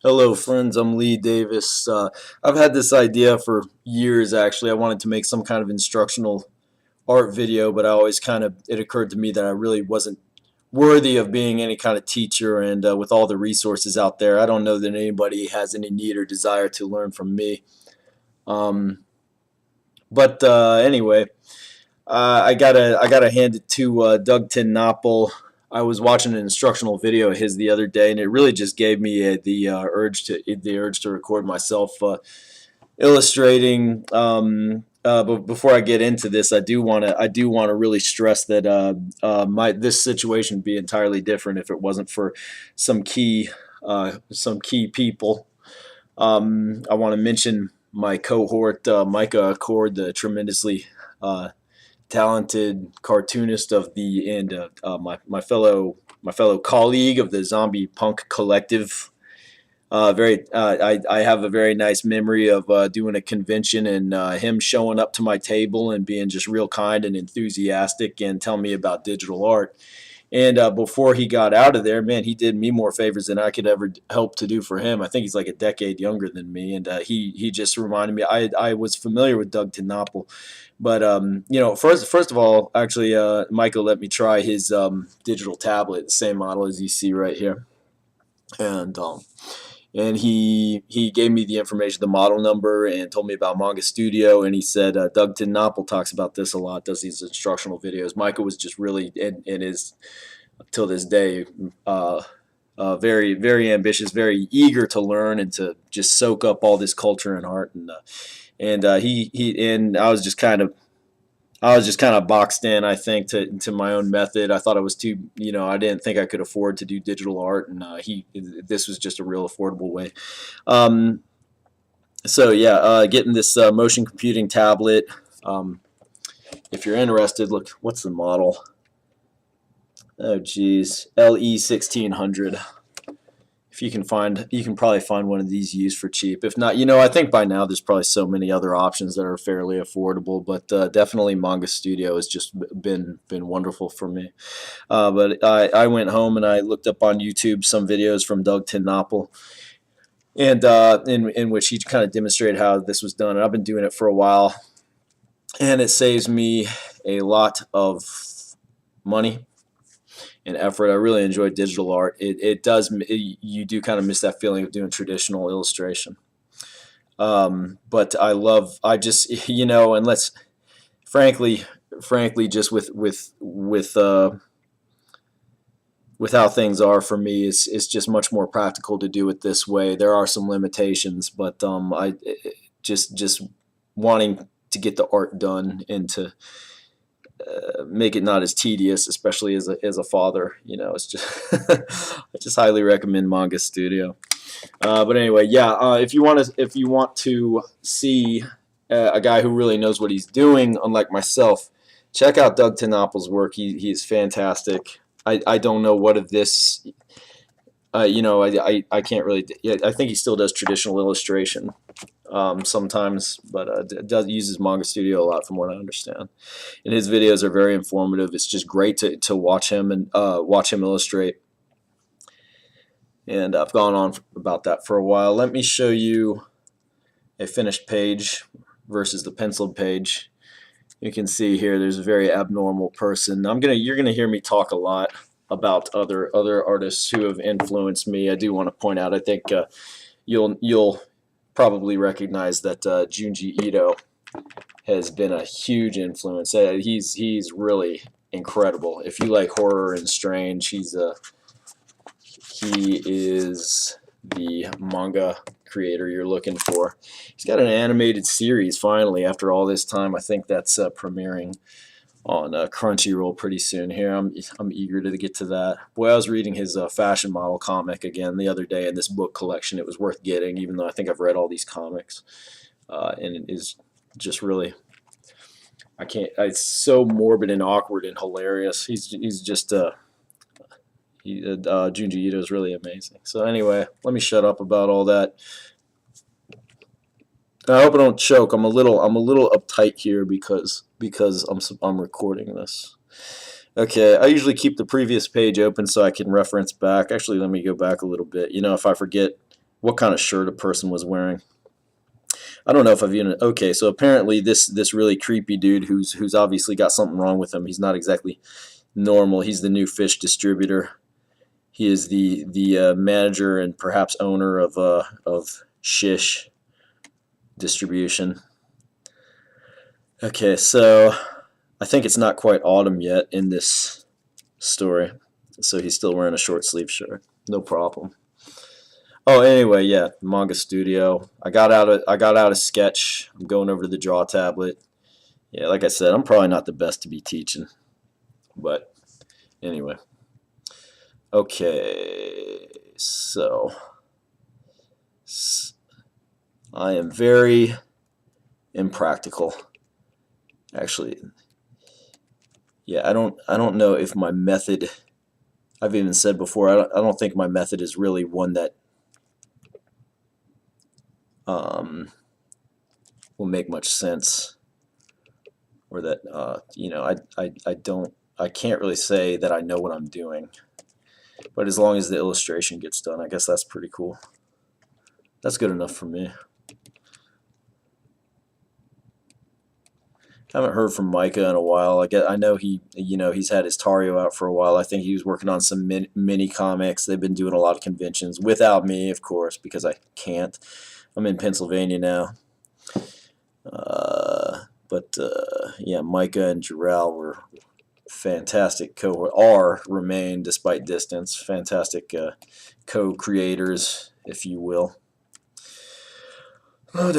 Hello friends, I'm Lee Davis. I've had this idea for years actually. I wanted to make some kind of instructional art video, but it occurred to me that I really wasn't worthy of being any kind of teacher, and with all the resources out there, I don't know that anybody has any need or desire to learn from me. Um, but anyway, I gotta hand it to Doug Tinopple. I was watching an instructional video of his the other day, and it really just gave me the urge to record myself illustrating. But before I get into this, I do want to really stress that my this situation would be entirely different if it wasn't for some key people. I want to mention my cohort, Micah Accord, the tremendously talented cartoonist of the and my fellow colleague of the Zombie Punk Collective. I have a very nice memory of doing a convention and him showing up to my table and being just real kind and enthusiastic and telling me about digital art. And before he got out of there, man, he did me more favors than I could ever help to do for him. I think he's like a decade younger than me, and he just reminded me. I was familiar with Doug Tinopple, but first of all, actually, Michael let me try his digital tablet, the same model as you see right here, and he gave me the information, the model number, and told me about Manga Studio. And he said Doug Tinopple talks about this a lot, does these instructional videos. Michael was just really, and is till this day, very, very ambitious, very eager to learn and to just soak up all this culture and art. And I was just kind of boxed in, I think, to my own method. I thought I was too, I didn't think I could afford to do digital art, and this was just a real affordable way. Um, so yeah, getting this motion computing tablet. If you're interested, look, what's the model? Oh geez, LE1600. If you can probably find one of these used for cheap. If not, I think by now there's probably so many other options that are fairly affordable. But definitely Manga Studio has just been wonderful for me. But I went home and I looked up on YouTube some videos from Doug Tinopple, and in which he kind of demonstrated how this was done. And I've been doing it for a while, and it saves me a lot of money and effort. I really enjoy digital art. You do kind of miss that feeling of doing traditional illustration. But I just, and let's frankly, just with how things are for me, it's just much more practical to do it this way. There are some limitations, but I just wanting to get the art done and to make it not as tedious, especially as a father. It's just I just highly recommend Manga Studio. But anyway, yeah. If you want to see a guy who really knows what he's doing, unlike myself, check out Doug Tinopple's work. He's fantastic. I don't know what of this. I can't really. Yeah, I think he still does traditional illustration sometimes, but uses Manga Studio a lot, from what I understand. And his videos are very informative. It's just great to watch him and watch him illustrate. And I've gone on about that for a while. Let me show you a finished page versus the penciled page. You can see here there's a very abnormal person. You're gonna hear me talk a lot about other artists who have influenced me. I do want to point out, I think you'll probably recognize that Junji Ito has been a huge influence. He's really incredible. If you like horror and strange, he is the manga creator you're looking for. He's got an animated series finally after all this time. I think that's premiering on Crunchyroll pretty soon here. I'm eager to get to that. Boy, I was reading his fashion model comic again the other day in this book collection. It was worth getting, even though I think I've read all these comics. And it is just really, it's so morbid and awkward and hilarious. He's just Junji Ito is really amazing. So anyway, let me shut up about all that. I hope I don't choke. I'm a little uptight here because I'm recording this. Okay, I usually keep the previous page open so I can reference back. Actually, let me go back a little bit. If I forget what kind of shirt a person was wearing. I don't know if I've even. Okay, so apparently this really creepy dude who's obviously got something wrong with him. He's not exactly normal. He's the new fish distributor. He is the manager and perhaps owner of Shish Distribution. Okay, so I think it's not quite autumn yet in this story, so he's still wearing a short sleeve shirt. No problem. Oh, anyway, yeah, manga studio. I got out a sketch. I'm going over to the draw tablet. Yeah, like I said, I'm probably not the best to be teaching, but anyway. Okay, so I am very impractical. Actually, yeah, I don't know if my method. I've even said before, I don't think my method is really one that um, will make much sense, or that I can't really say that I know what I'm doing. But as long as the illustration gets done, I guess that's pretty cool. That's good enough for me. Haven't heard from Micah in a while. I know he's had his Tario out for a while. I think he was working on some mini comics. They've been doing a lot of conventions without me, of course, because I can't. I'm in Pennsylvania now. Yeah, Micah and Jarrell were fantastic remain despite distance. Fantastic co-creators, if you will. One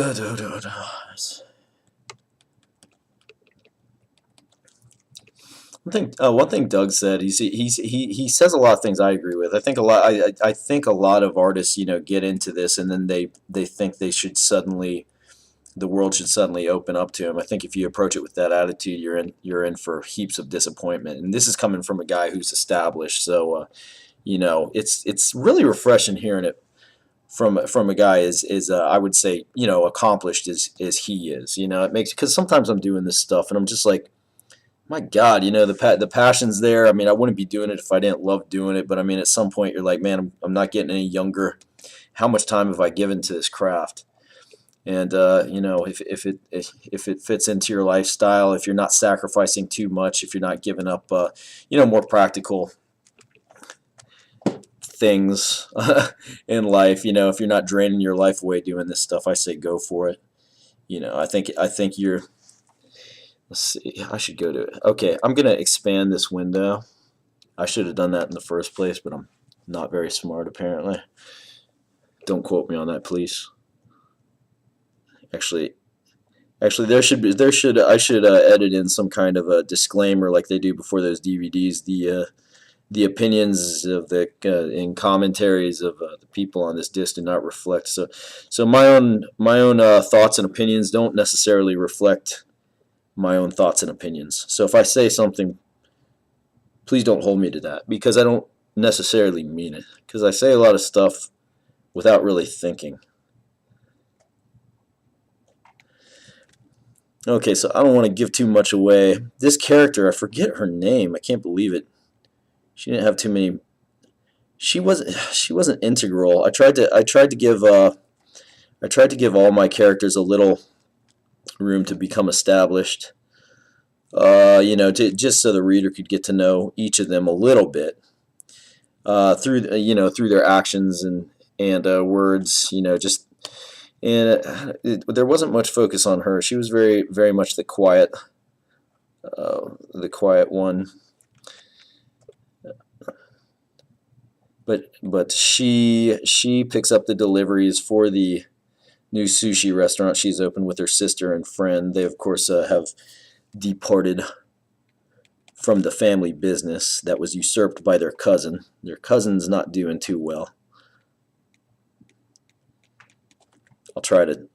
thing Doug said, he says a lot of things I agree with. I think a lot of artists get into this and then they think the world should suddenly open up to them. I think if you approach it with that attitude, you're in for heaps of disappointment. And this is coming from a guy who's established, so it's really refreshing hearing it from a guy I would say accomplished as he is. It makes, because sometimes I'm doing this stuff and I'm just like, my God, the passion's there. I mean, I wouldn't be doing it if I didn't love doing it. But I mean, at some point, you're like, man, I'm not getting any younger. How much time have I given to this craft? And if it fits into your lifestyle, if you're not sacrificing too much, if you're not giving up, more practical things in life, if you're not draining your life away doing this stuff, I say go for it. I think you're. Let's see. I should go to it. Okay, I'm going to expand this window. I should have done that in the first place, but I'm not very smart apparently. Don't quote me on that, please. Actually, I should edit in some kind of a disclaimer like they do before those DVDs. The opinions of in commentaries of the people on this disc do not reflect. So my own thoughts and opinions don't necessarily reflect my own thoughts and opinions. So if I say something, please don't hold me to that, because I don't necessarily mean it, because I say a lot of stuff without really thinking. Okay, so I don't want to give too much away. This character, I forget her name. I can't believe it. She didn't have too many. She wasn't integral. I tried to give all my characters a little room to become established. Just so the reader could get to know each of them a little bit through their actions and words. There wasn't much focus on her. She was very very much the quiet one. But she picks up the deliveries for the new sushi restaurant she's opened with her sister and friend. They, of course, have departed from the family business that was usurped by their cousin. Their cousin's not doing too well. I don't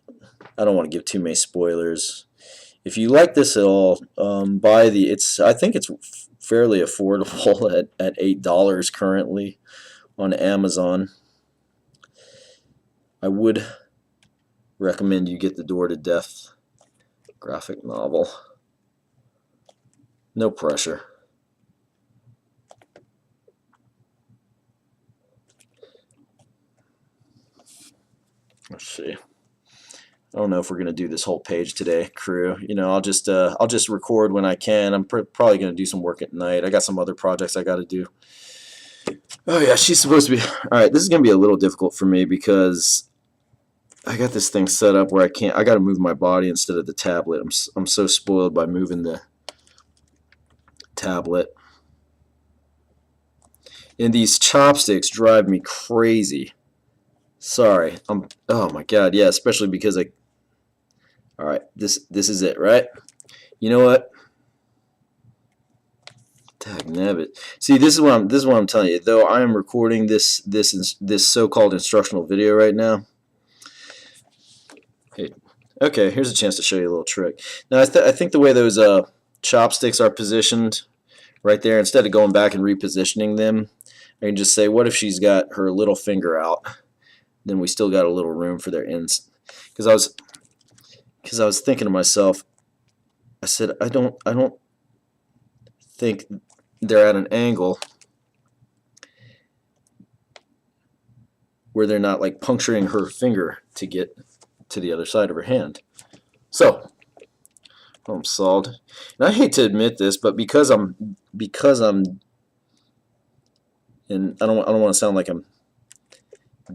want to give too many spoilers. If you like this at all, I think it's fairly affordable at $8 currently on Amazon. I would recommend you get the Door to Death graphic novel. No pressure. Let's see. I don't know if we're gonna do this whole page today, crew. You know, I'll just record when I can. I'm probably gonna do some work at night. I got some other projects I got to do. Oh yeah, she's supposed to be. All right, this is gonna be a little difficult for me because I got this thing set up where I can't. I got to move my body instead of the tablet. I'm so spoiled by moving the tablet. And these chopsticks drive me crazy. Sorry. Oh my god, yeah, especially because I. All right, this is it, right? You know what? Dagnabbit. See, this is what I'm telling you. Though I am recording this so-called instructional video right now. Hey, okay, here's a chance to show you a little trick. Now, I think the way those chopsticks are positioned right there, instead of going back and repositioning them, I can just say, what if she's got her little finger out? Then we still got a little room for their ends. Because I was thinking to myself, I said, I don't think they're at an angle where they're not like puncturing her finger to get to the other side of her hand. So I'm solved. And I hate to admit this, but because I'm and I don't want to sound like I'm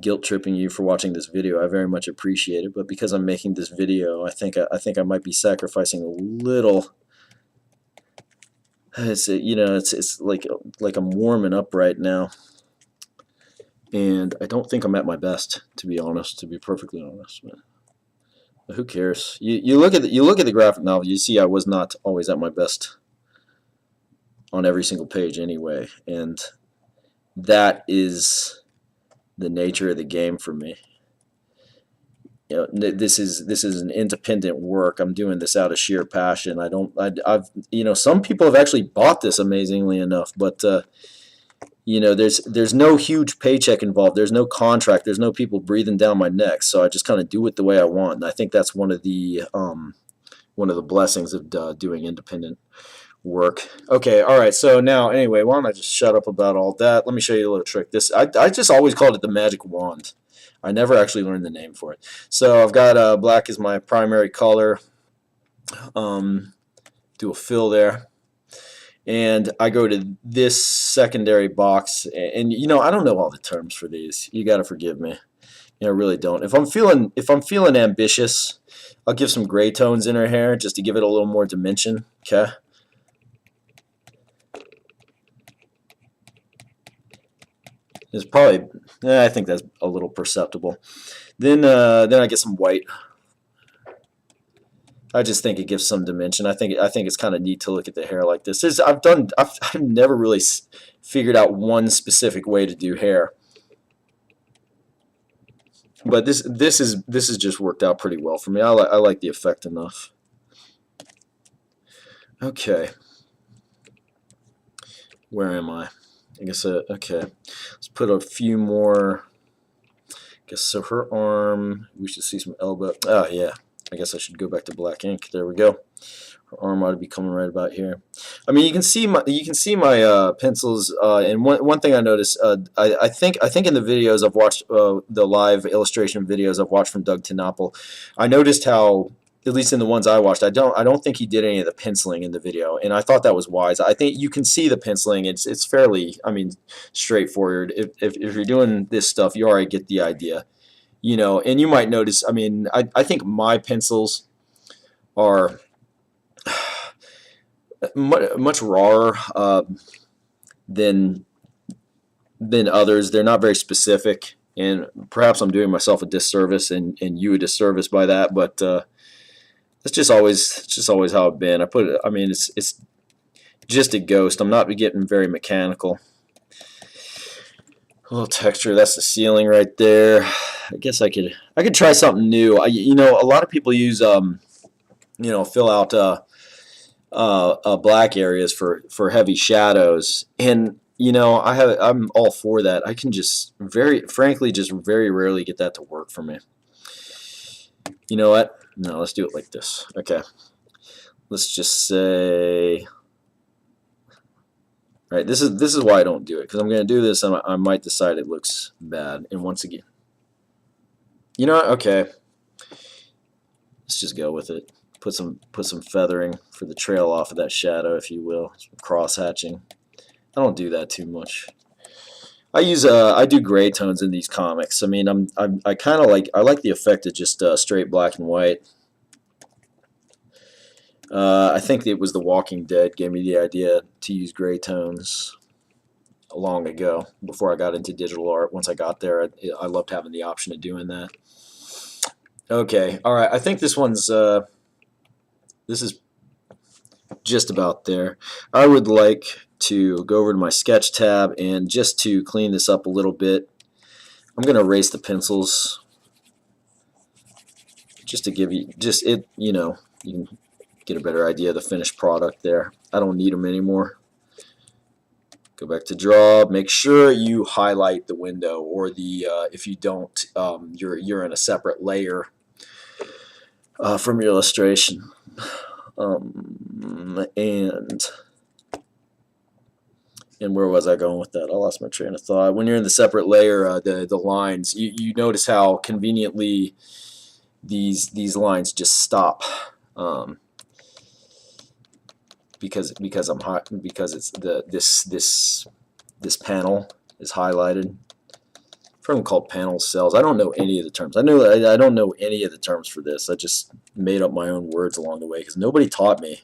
guilt tripping you for watching this video. I very much appreciate it, but because I'm making this video, I think I might be sacrificing a little. It's like I'm warming up right now, and I don't think I'm at my best, to be honest. To be perfectly honest, but who cares? You look at the graphic novel, you see I was not always at my best on every single page anyway, and that is the nature of the game for me. You know, this is an independent work. I'm doing this out of sheer passion. I've some people have actually bought this, amazingly enough, but there's no huge paycheck involved. There's no contract. There's no people breathing down my neck. So I just kind of do it the way I want. And I think that's one of the blessings of doing independent work. Okay, all right. So now, anyway, why don't I just shut up about all that? Let me show you a little trick. I just always called it the magic wand. I never actually learned the name for it. So I've got black as my primary color. Do a fill there. And I go to this secondary box, and I don't know all the terms for these. You got to forgive me. I really don't. If I'm feeling ambitious, I'll give some gray tones in her hair just to give it a little more dimension. Okay. It's probably, I think that's a little perceptible. Then I get some white. I just think it gives some dimension. I think it's kind of neat to look at the hair like this. I've never really figured out one specific way to do hair, but this has just worked out pretty well for me. I like the effect enough. Okay, where am I? I guess okay. Let's put a few more. I guess so. Her arm. We should see some elbow. Oh yeah. I guess I should go back to black ink. There we go. Her arm ought to be coming right about here. I mean, you can see my pencils. And one thing I noticed, I think in the videos I've watched, the live illustration videos I've watched from Doug Tinopple, I noticed how, at least in the ones I watched, I don't think he did any of the penciling in the video, and I thought that was wise. I think you can see the penciling. It's fairly, straightforward. If you're doing this stuff, you already get the idea. And you might notice, I think my pencils are much rawer than others. They're not very specific, and perhaps I'm doing myself a disservice and you a disservice by that, but it's just always how I've been. It's just a ghost. I'm not getting very mechanical. A little texture. That's the ceiling right there. I guess I could try something new. A lot of people use fill out black areas for heavy shadows. And I'm all for that. I can just very frankly just very rarely get that to work for me. You know what? No, let's do it like this. Okay. Let's just say, right, this is why I don't do it, because I'm going to do this and I might decide it looks bad. And once again, you know what? Okay. Let's just go with it. Put some feathering for the trail off of that shadow, if you will. Some cross hatching. I don't do that too much. I do gray tones in these comics. I mean, I kind of like the effect of just straight black and white. I think it was The Walking Dead gave me the idea to use gray tones long ago, before I got into digital art. Once I got there, I loved having the option of doing that. Okay, all right. I think this is just about there. I would like to go over to my sketch tab, and just to clean this up a little bit, I'm going to erase the pencils just to give you you can get a better idea of the finished product there. I don't need them anymore. Go back to draw. Make sure you highlight the window, or the if you don't, you're in a separate layer from your illustration. And where was I going with that? I lost my train of thought. When you're in the separate layer, the lines, you notice how conveniently these lines just stop, because it's this panel is highlighted. I've heard them called panel cells. I don't know any of the terms. I don't know any of the terms for this. I just made up my own words along the way because nobody taught me.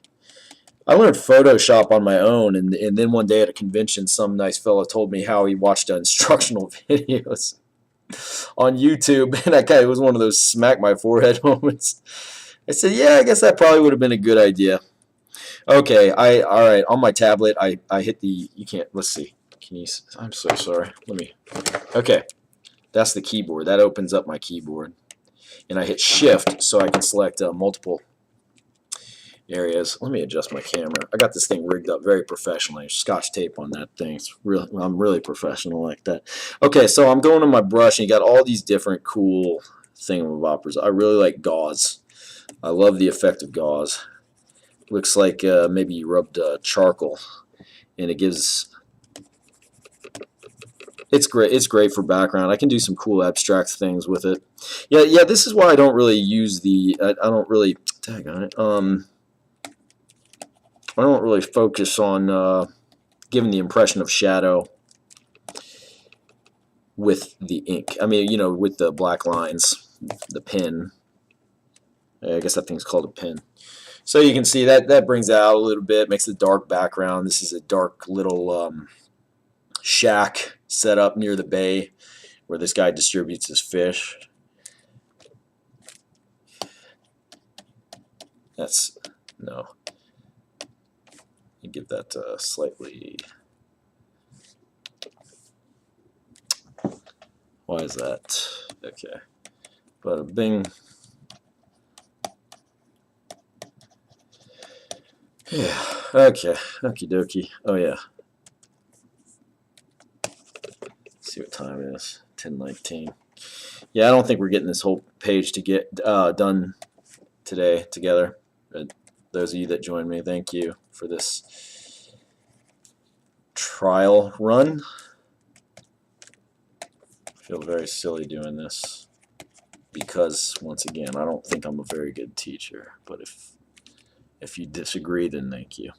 I learned Photoshop on my own, and then one day at a convention, some nice fellow told me how he watched instructional videos on YouTube, and it was one of those smack my forehead moments. I said, yeah, I guess that probably would have been a good idea. Okay, all right, on my tablet, I hit the, you can't, let's see. Can you, I'm so sorry. Okay, that's the keyboard. That opens up my keyboard. And I hit Shift so I can select multiple areas. Let me adjust my camera. I got this thing rigged up very professionally. Scotch tape on that thing. I'm really professional like that. Okay, so I'm going to my brush, and you got all these different cool thingamaboppers. I really like gauze. I love the effect of gauze. Looks like maybe you rubbed charcoal, and it gives. It's great. It's great for background. I can do some cool abstract things with it. Yeah. This is why I don't really use the. I don't really. Tag on it. I don't really focus on giving the impression of shadow with the ink. I mean, with the black lines, the pen. I guess that thing's called a pen. So you can see that brings it out a little bit, makes a dark background. This is a dark little shack set up near the bay where this guy distributes his fish. That's, no. You give that slightly, why is that? Okay. Bada bing. Yeah, okay, okie dokie. Oh yeah. Let's see what time it is. 10:19. Yeah, I don't think we're getting this whole page to get done today together. But those of you that joined me, thank you for this trial run. I feel very silly doing this because, once again, I don't think I'm a very good teacher. But if you disagree, then thank you.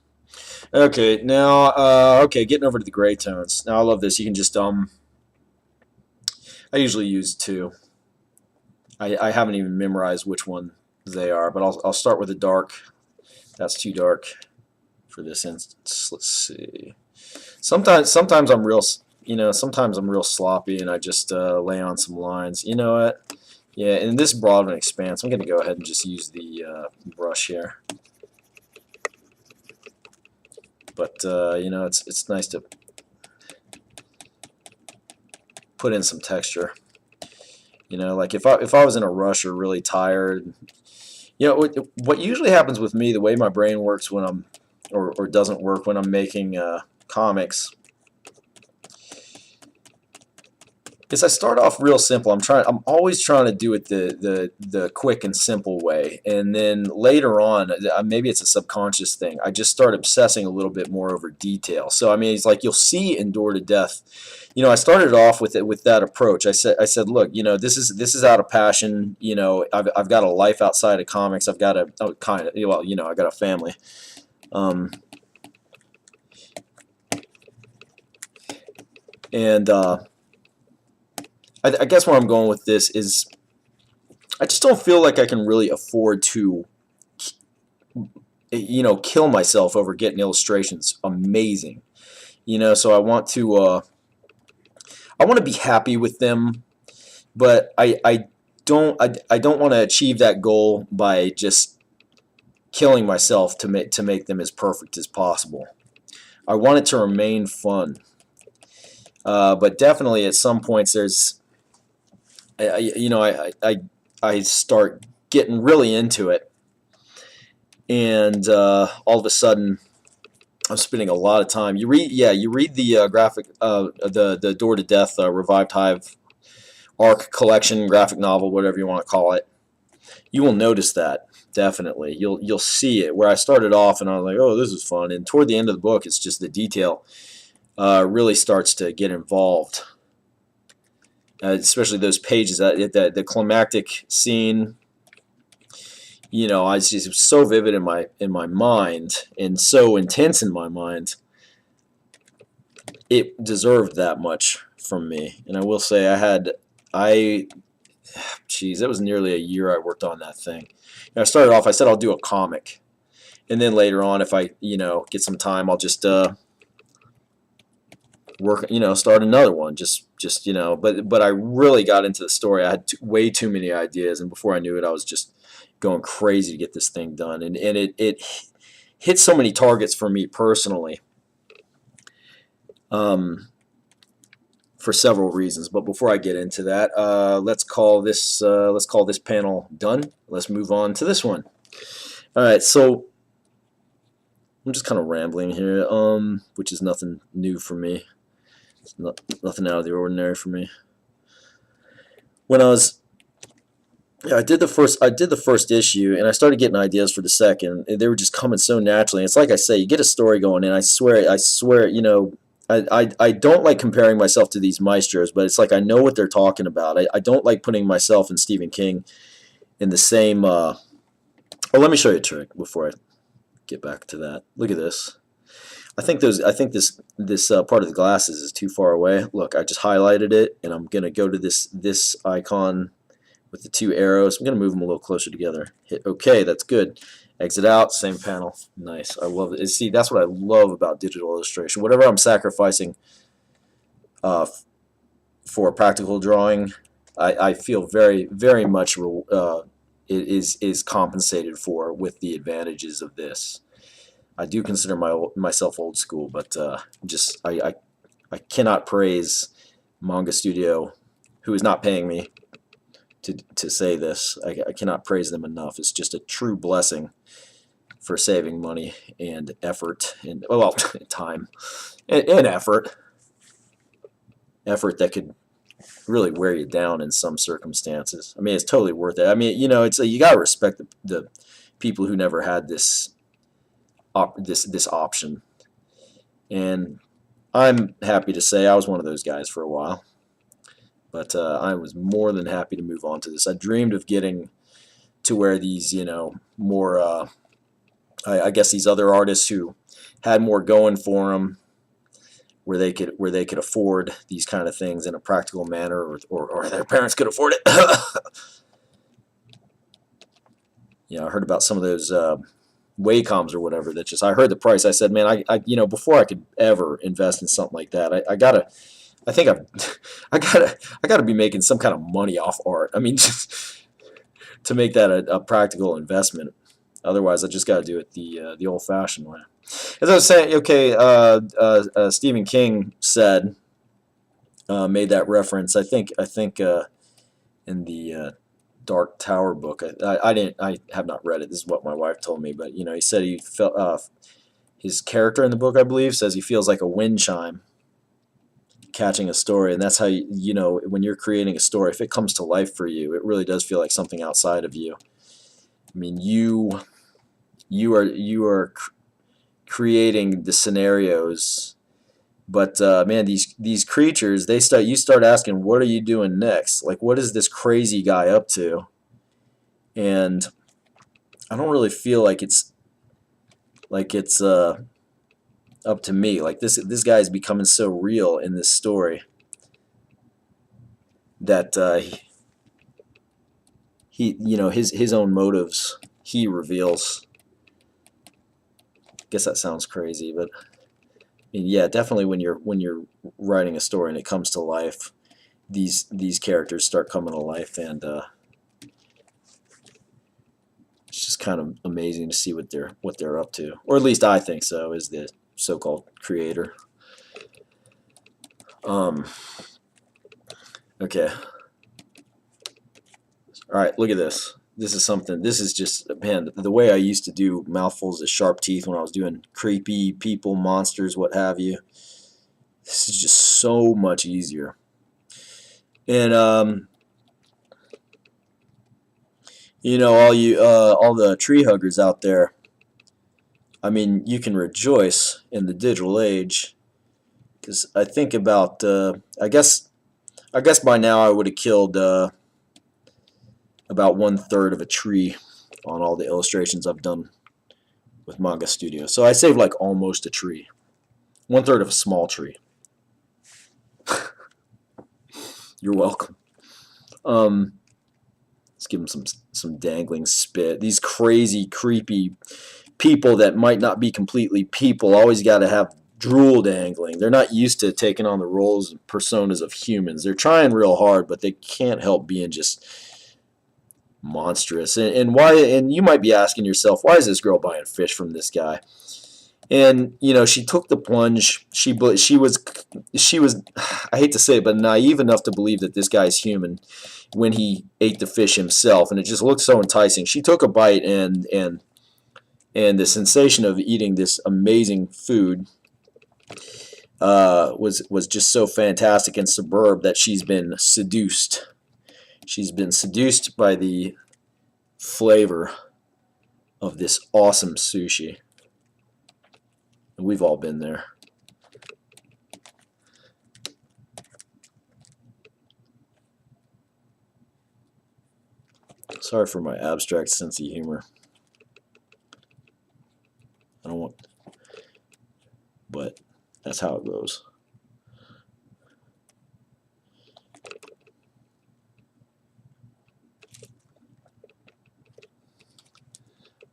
Okay, now, getting over to the gray tones. Now, I love this. You can just, I usually use two. I haven't even memorized which one they are, but I'll start with the dark. That's too dark for this instance. Let's see. Sometimes I'm real, sometimes I'm real sloppy, and I just lay on some lines. You know what? Yeah, in this broad of an expanse, I'm going to go ahead and just use the brush here. But it's nice to put in some texture. Like if I was in a rush or really tired, You know what usually happens with me, the way my brain works when I'm or doesn't work when I'm making comics, is I start off real simple. I'm always trying to do it the quick and simple way, and then later on, maybe it's a subconscious thing. I just start obsessing a little bit more over detail. So I mean, it's like you'll see in Door to Death. You know, I started off with it with that approach. I said, look, you know, this is out of passion. You know, I've got a life outside of comics. I've got a kind of, well, you know, I got a family. Um, and I guess where I'm going with this is I just don't feel like I can really afford to, you know, kill myself over getting illustrations amazing. You know, so I want to be happy with them, but I don't want to achieve that goal by just killing myself to make them as perfect as possible. I want it to remain fun, but definitely at some points there's you know, I start getting really into it, and all of a sudden I'm spending a lot of time. You read the graphic, the Door to Death Revived Hive arc collection graphic novel, whatever you want to call it. You will notice that definitely. You'll see it where I started off and I was like, oh, this is fun, and toward the end of the book, it's just the detail really starts to get involved. Especially those pages, the climactic scene. You know, it's just so vivid in my mind and so intense in my mind. It deserved that much from me, and I will say I, geez, it was nearly a year I worked on that thing. And I started off. I said I'll do a comic, and then later on, if I get some time, I'll just work, start another one. Just but I really got into the story. I had way too many ideas, and before I knew it, I was just going crazy to get this thing done, and it hit so many targets for me personally, for several reasons. But before I get into that, let's call this panel done. Let's move on to this one. All right, so I'm just kind of rambling here, which is nothing new for me. It's nothing out of the ordinary for me. When I did the first issue, and I started getting ideas for the second. They were just coming so naturally. And it's like I say, you get a story going, and I swear, I don't like comparing myself to these maestros, but it's like I know what they're talking about. I don't like putting myself and Stephen King in the same. Well, let me show you a trick before I get back to that. Look at this. I think this part of the glasses is too far away. Look, I just highlighted it, and I'm gonna go to this icon with the two arrows. I'm going to move them a little closer together. Hit OK. That's good. Exit out. Same panel. Nice. I love it. See, that's what I love about digital illustration. Whatever I'm sacrificing for practical drawing, I feel very, very much is compensated for with the advantages of this. I do consider myself old school, but I cannot praise Manga Studio, who is not paying me to say this. I cannot praise them enough. It's just a true blessing for saving money and effort and time and effort that could really wear you down in some circumstances. I mean, it's totally worth it. I mean, it's you gotta respect the people who never had this option, and I'm happy to say I was one of those guys for a while. But I was more than happy to move on to this. I dreamed of getting to where these, more, I guess these other artists who had more going for them, where they could afford these kind of things in a practical manner, or their parents could afford it. I heard about some of those Wacom's or whatever. That just I heard the price. I said, man, I before I could ever invest in something like that, I think I gotta be making some kind of money off art. I mean, just to make that a practical investment. Otherwise, I just gotta do it the old-fashioned way. As I was saying, okay, Stephen King made that reference. I think in the Dark Tower book. I didn't. I have not read it. This is what my wife told me. But he said he felt his character in the book, I believe, says he feels like a wind chime catching a story, and that's how when you're creating a story, if it comes to life for you, it really does feel like something outside of you. I mean, you are creating the scenarios, but man, these creatures, you start asking, what are you doing next? Like, what is this crazy guy up to? And I don't really feel like it's up to me. Like this guy is becoming so real in this story that he his own motives he reveals. I guess that sounds crazy, but I mean, yeah, definitely when you're writing a story and it comes to life, these characters start coming to life, and it's just kind of amazing to see what they're up to, or at least I think so, as the so-called creator. Okay. All right, look at this. This is something. This is just, man, the way I used to do mouthfuls of sharp teeth when I was doing creepy people, monsters, what have you. This is just so much easier. And all the tree huggers out there, I mean, you can rejoice in the digital age, because I think about I guess by now I would have killed about 1/3 of a tree on all the illustrations I've done with Manga Studio. So I saved like almost a tree, 1/3 of a small tree. You're welcome. Let's give them some dangling spit. These crazy, creepy people that might not be completely people always got to have drool dangling. They're not used to taking on the roles and personas of humans. They're trying real hard, but they can't help being just monstrous. And why? And you might be asking yourself, why is this girl buying fish from this guy? And she took the plunge. She was I hate to say it, but naive enough to believe that this guy's human when he ate the fish himself, and it just looked so enticing. She took a bite, and the sensation of eating this amazing food was just so fantastic and superb that she's been seduced. She's been seduced by the flavor of this awesome sushi. And we've all been there. Sorry for my abstract sense of humor. I don't want, but that's how it goes.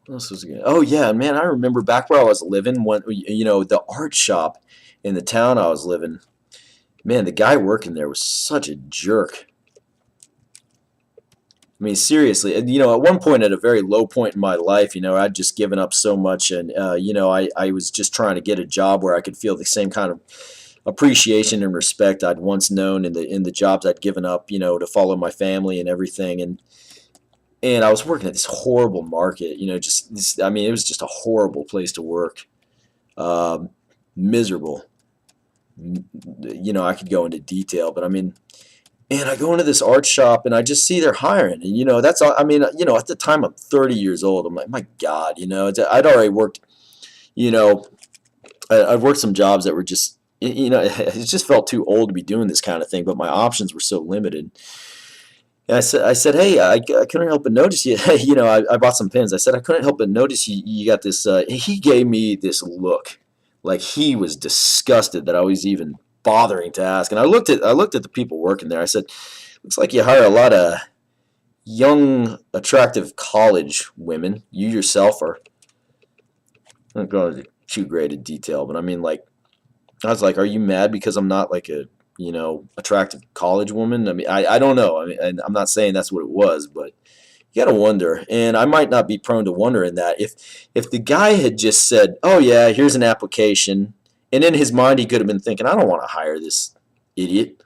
What else was good? Oh yeah, man, I remember back where I was living, when the art shop in the town I was living. Man, the guy working there was such a jerk. I mean, seriously, at one point, at a very low point in my life, I'd just given up so much, and I was just trying to get a job where I could feel the same kind of appreciation and respect I'd once known in the jobs I'd given up, to follow my family and everything, and I was working at this horrible market, just this. I mean, it was just a horrible place to work, miserable. I could go into detail, but I mean. And I go into this art shop, and I just see they're hiring. And, that's all. I mean, at the time I'm 30 years old. I'm like, my God, I'd already worked, I've worked some jobs that were just, it just felt too old to be doing this kind of thing. But my options were so limited. And I said, hey, I couldn't help but notice you. I bought some pins. I said, I couldn't help but notice you got this. He gave me this look, like he was disgusted that I was even bothering to ask. And I looked at the people working there. I said, looks like you hire a lot of young, attractive college women. You yourself are, I'm not going into too great a detail, but I mean, like, I was like, are you mad because I'm not like a attractive college woman? I mean, I don't know. I mean, and I'm not saying that's what it was, but you gotta wonder. And I might not be prone to wondering that if the guy had just said, oh yeah, here's an application. And in his mind, he could have been thinking, I don't want to hire this idiot.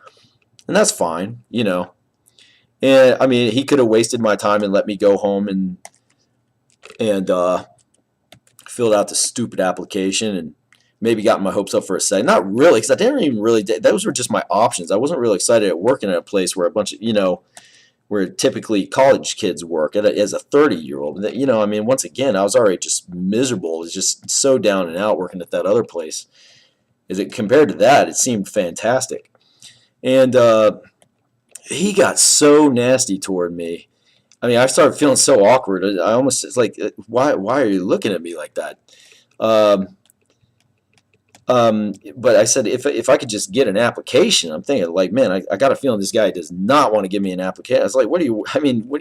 And that's fine, And I mean, he could have wasted my time and let me go home and filled out the stupid application and maybe got my hopes up for a second. Not really, because I didn't even really. Those were just my options. I wasn't really excited at working at a place where a bunch of where typically college kids work as a 30-year-old. I mean, once again, I was already just miserable. It was just so down and out working at that other place. Is it compared to that? It seemed fantastic, and he got so nasty toward me. I mean, I started feeling so awkward. I almost, it's like, why are you looking at me like that? Um, but I said, if I could just get an application, I'm thinking like, man, I got a feeling this guy does not want to give me an application. I was like, what are you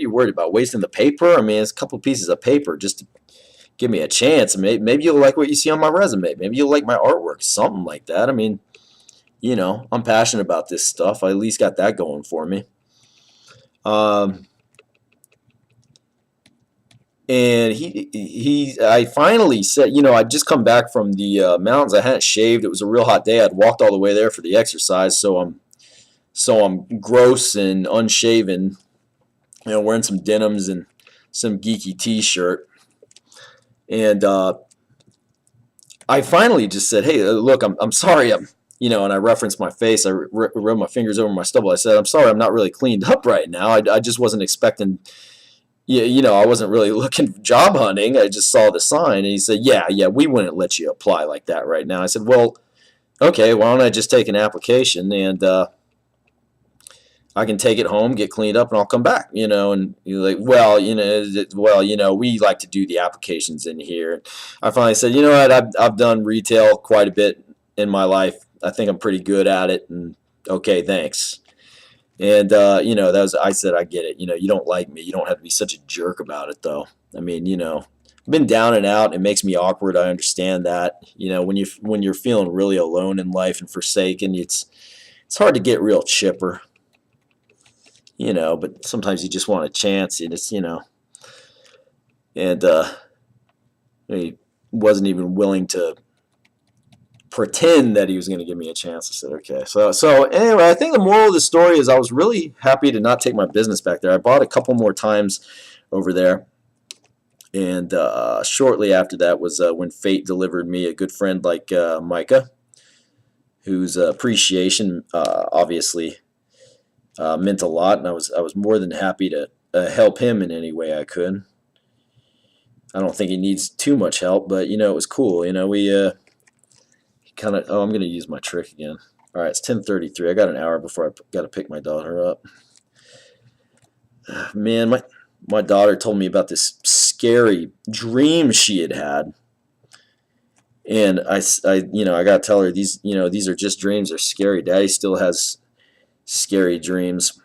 worried about? Wasting the paper? I mean, it's a couple pieces of paper just to give me a chance. Maybe you'll like what you see on my resume. Maybe you'll like my artwork, something like that. I mean, I'm passionate about this stuff. I at least got that going for me. Um, and I finally said, I'd just come back from the mountains. I hadn't shaved. It was a real hot day. I'd walked all the way there for the exercise, so I'm gross and unshaven, wearing some denims and some geeky T-shirt. And I finally just said, "Hey, look, I'm sorry. And I referenced my face. I rubbed my fingers over my stubble. I said, I'm sorry, I'm not really cleaned up right now. I just wasn't expecting. Yeah, I wasn't really looking job hunting. I just saw the sign." And he said, yeah, we wouldn't let you apply like that right now. I said, well, okay, why don't I just take an application and I can take it home, get cleaned up, and I'll come back, And you're like, we like to do the applications in here. I finally said, you know what, I've done retail quite a bit in my life. I think I'm pretty good at it, and okay, thanks. And I said, I get it. You don't like me. You don't have to be such a jerk about it, though. I mean, I've been down and out. It makes me awkward. I understand that. When you're feeling really alone in life and forsaken, it's hard to get real chipper. But sometimes you just want a chance, and and he wasn't even willing to pretend that he was going to give me a chance. I said, okay. So anyway, I think the moral of the story is I was really happy to not take my business back there. I bought a couple more times over there. And shortly after that was when fate delivered me a good friend like Micah, whose appreciation obviously meant a lot. And I was more than happy to help him in any way I could. I don't think he needs too much help, but, it was cool. We kind of, I'm going to use my trick again. All right, it's 10:33. I got an hour before I got to pick my daughter up. Man, my daughter told me about this scary dream she had. And I got to tell her these are just dreams. They're scary. Daddy still has scary dreams.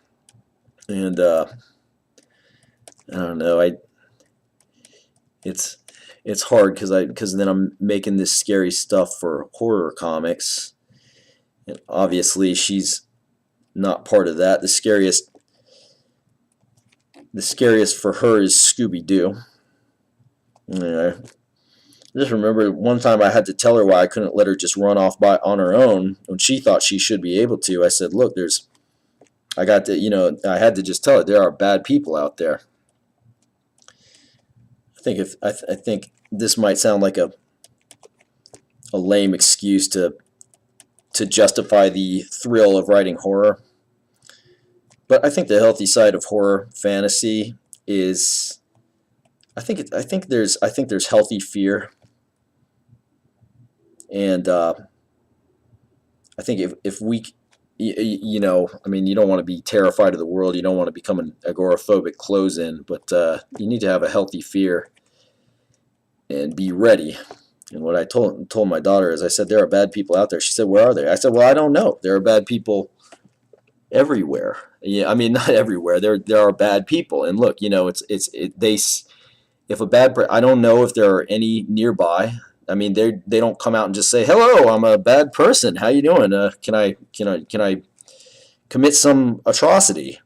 And I don't know. It's hard because then I'm making this scary stuff for horror comics, and obviously she's not part of that. The scariest for her is Scooby-Doo. Just remember one time I had to tell her why I couldn't let her just run off on her own when she thought she should be able to. I said, look, I had to just tell her there are bad people out there. I think this might sound like a lame excuse to justify the thrill of writing horror, but I think the healthy side of horror fantasy is I think there's healthy fear, and I think if we I mean, you don't want to be terrified of the world. You don't want to become an agoraphobic close-in, but you need to have a healthy fear and be ready. And what I told my daughter is, I said, there are bad people out there. She said, where are they? I said, well, I don't know. There are bad people everywhere. Yeah, I mean, not everywhere. There are bad people. And look, I don't know if there are any nearby. I mean, they don't come out and just say, hello, I'm a bad person. How you doing? Can I commit some atrocity?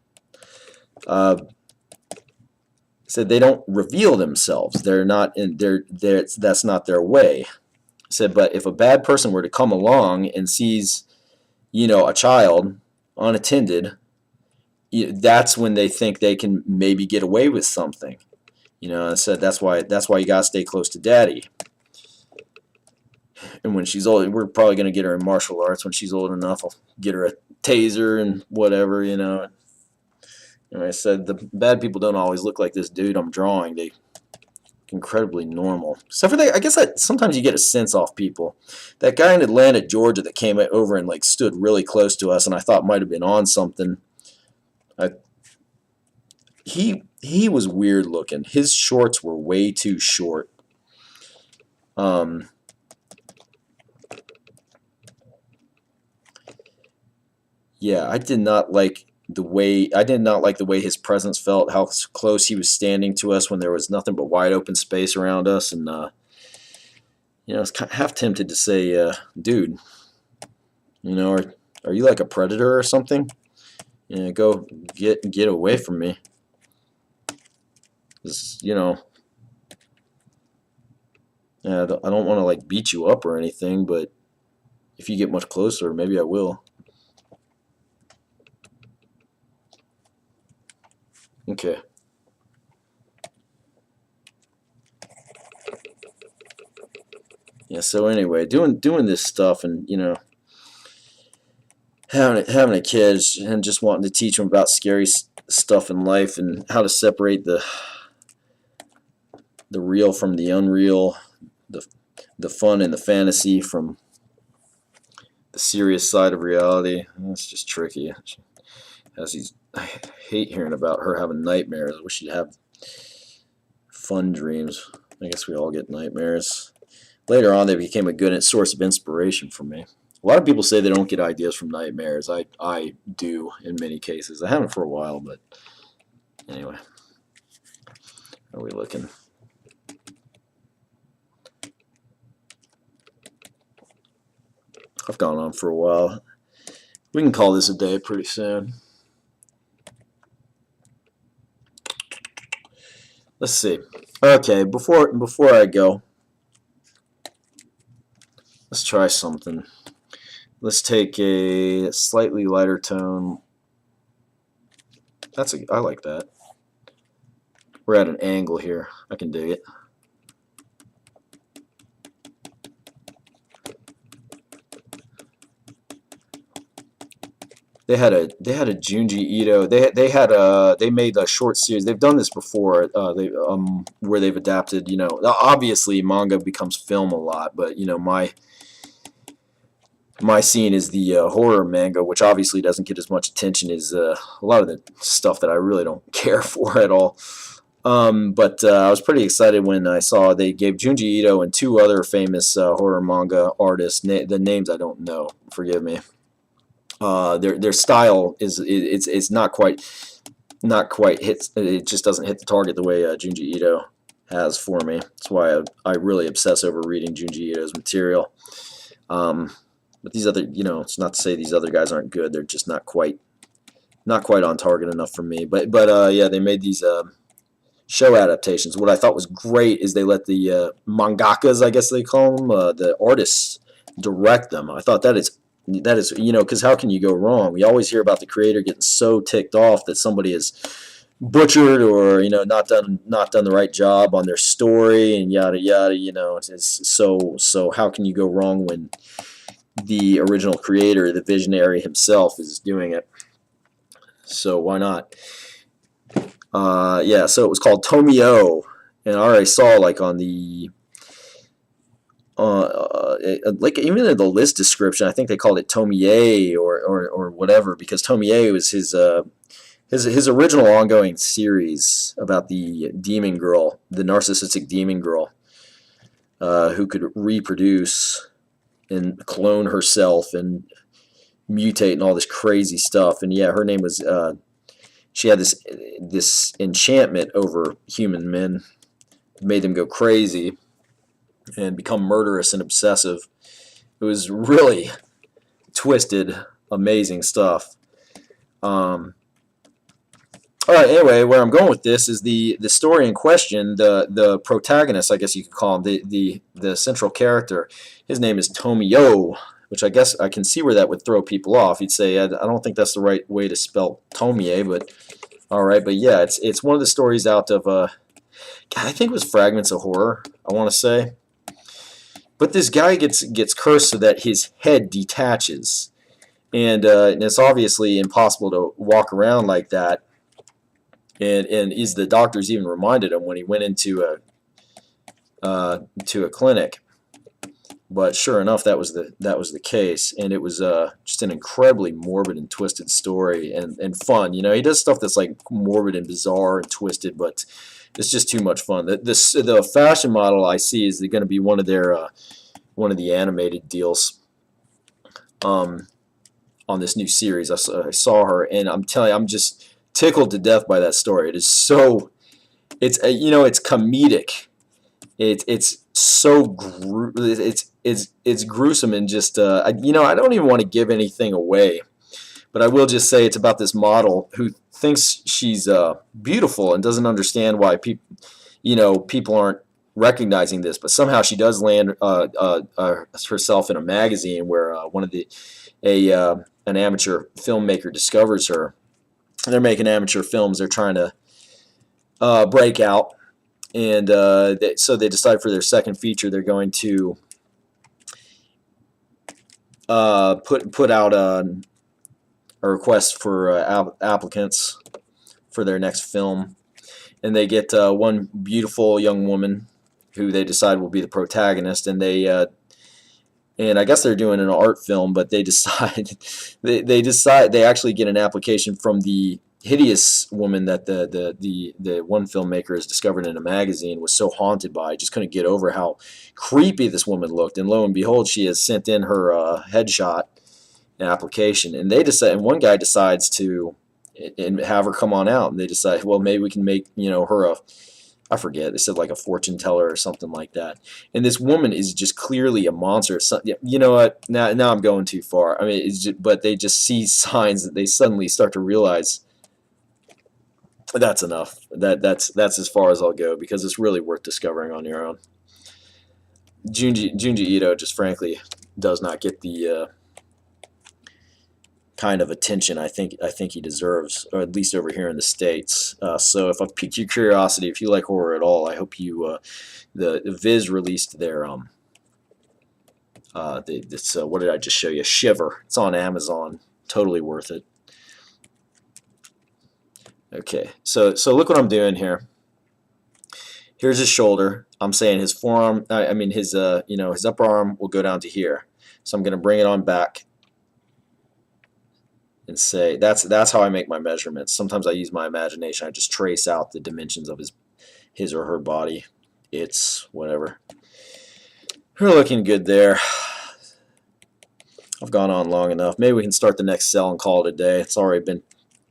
Said they don't reveal themselves. They're not in that's not their way. Said, but if a bad person were to come along and sees, a child unattended, that's when they think they can maybe get away with something. I said that's why you gotta stay close to daddy. And when she's old, we're probably gonna get her in martial arts when she's old enough. I'll get her a taser and whatever. And I said the bad people don't always look like this dude I'm drawing. They incredibly normal. Except for I guess that sometimes you get a sense off people. That guy in Atlanta, Georgia, that came over and like stood really close to us, and I thought might have been on something. He was weird looking. His shorts were way too short. Yeah, I did not like the way his presence felt, how close he was standing to us when there was nothing but wide open space around us, and I was half tempted to say, dude, are you like a predator or something? Go get away from me. 'Cause, yeah, I don't want to like beat you up or anything, but if you get much closer, maybe I will. Okay. Yeah, so anyway, doing this stuff, and having a kid and just wanting to teach them about scary stuff in life and how to separate the real from the unreal, the fun and the fantasy from the serious side of reality. It's just tricky. I hate hearing about her having nightmares. I wish she'd have fun dreams. I guess we all get nightmares. Later on, they became a good source of inspiration for me. A lot of people say they don't get ideas from nightmares. I do in many cases. I haven't for a while, but anyway. How are we looking? I've gone on for a while. We can call this a day pretty soon. Let's see. Okay, before I go, let's try something. Let's take a slightly lighter tone. I like that. We're at an angle here. I can dig it. They had a Junji Ito. They made a short series. They've done this before. Where they've adapted. Obviously manga becomes film a lot, but my scene is the horror manga, which obviously doesn't get as much attention as a lot of the stuff that I really don't care for at all. But I was pretty excited when I saw they gave Junji Ito and two other famous horror manga artists. The names I don't know. Forgive me. Their style it's not quite hits. It just doesn't hit the target the way Junji Ito has for me. That's why I really obsess over reading Junji Ito's material. But these other, it's not to say these other guys aren't good. They're just not quite on target enough for me. But yeah, they made these show adaptations. What I thought was great is they let the mangakas, I guess they call them, the artists, direct them. I thought that is because how can you go wrong? We always hear about the creator getting so ticked off that somebody is butchered or not done the right job on their story and yada yada. It's so how can you go wrong when the original creator, the visionary himself, is doing it? So why not? Yeah, so it was called Tomio, and I already saw like on the like even in the list description, I think they called it Tomie or whatever, because Tomie was his original ongoing series about the demon girl, the narcissistic demon girl, who could reproduce and clone herself and mutate and all this crazy stuff. And yeah, her name was she had this enchantment over human men, made them go crazy and become murderous and obsessive. It was really twisted, amazing stuff. All right. Anyway, where I'm going with this is the story in question. The protagonist, I guess you could call him, the central character. His name is Tomio, which I guess I can see where that would throw people off. You'd say, I don't think that's the right way to spell Tomie, but all right. But yeah, it's one of the stories out of, God, I think it was Fragments of Horror, I want to say. But this guy gets cursed so that his head detaches, and it's obviously impossible to walk around like that. And the doctors even reminded him when he went into a clinic. But sure enough, that was the case, and it was just an incredibly morbid and twisted story, and fun. You know, he does stuff that's like morbid and bizarre and twisted, but it's just too much fun. The fashion model I see is going to be one of the animated deals on this new series. I saw her, and I'm telling you, I'm just tickled to death by that story. It is so, it's comedic. It's so it's gruesome, and just I don't even want to give anything away, but I will just say it's about this model who thinks she's beautiful and doesn't understand why people aren't recognizing this, but somehow she does land herself in a magazine where an amateur filmmaker discovers her. They're making amateur films. They're trying to break out. And so they decide for their second feature they're going to put out a request for applicants for their next film, and they get one beautiful young woman who they decide will be the protagonist, and I guess they're doing an art film, but they decide they actually get an application from the hideous woman that the one filmmaker has discovered in a magazine was so haunted by. Just couldn't get over how creepy this woman looked, and lo and behold, she has sent in her headshot application, and one guy decides to and have her come on out, and they decide, well, maybe we can make her I forget, they said like a fortune teller or something like that. And this woman is just clearly a monster. You know what? Now I'm going too far. I mean, but they just see signs that they suddenly start to realize that's enough. That's as far as I'll go, because it's really worth discovering on your own. Junji Ito just frankly does not get the kind of attention I think he deserves, or at least over here in the States. So if I've piqued your curiosity, if you like horror at all, I hope you the Viz released their what did I just show you? Shiver. It's on Amazon. Totally worth it. Okay, so look what I'm doing here. Here's his shoulder. I'm saying his forearm. I mean his his upper arm will go down to here. So I'm going to bring it on back and say that's how I make my measurements. Sometimes I use my imagination. I just trace out the dimensions of his or her body. It's whatever. We're looking good there. I've gone on long enough. Maybe we can start the next cell and call it a day. It's already been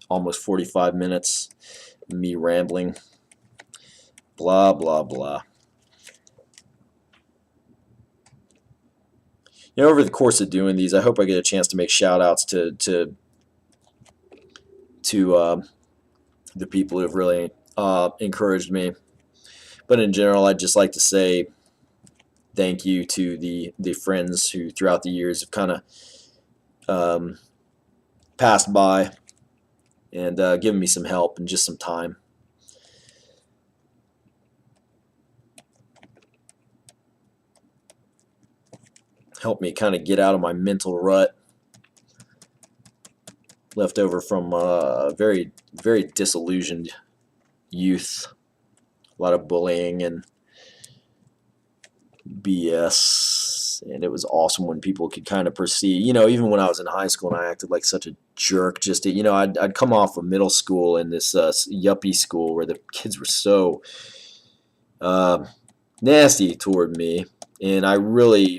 almost 45 minutes. Me rambling. Blah, blah, blah. Over the course of doing these, I hope I get a chance to make shout-outs to the people who have really encouraged me. But in general, I'd just like to say thank you to the friends who throughout the years have kind of passed by and given me some help and just some time. Helped me kind of get out of my mental rut left over from very, very disillusioned youth. A lot of bullying and BS, and it was awesome when people could kind of perceive, even when I was in high school and I acted like such a jerk, just to, I'd come off of middle school in this yuppie school where the kids were so nasty toward me, and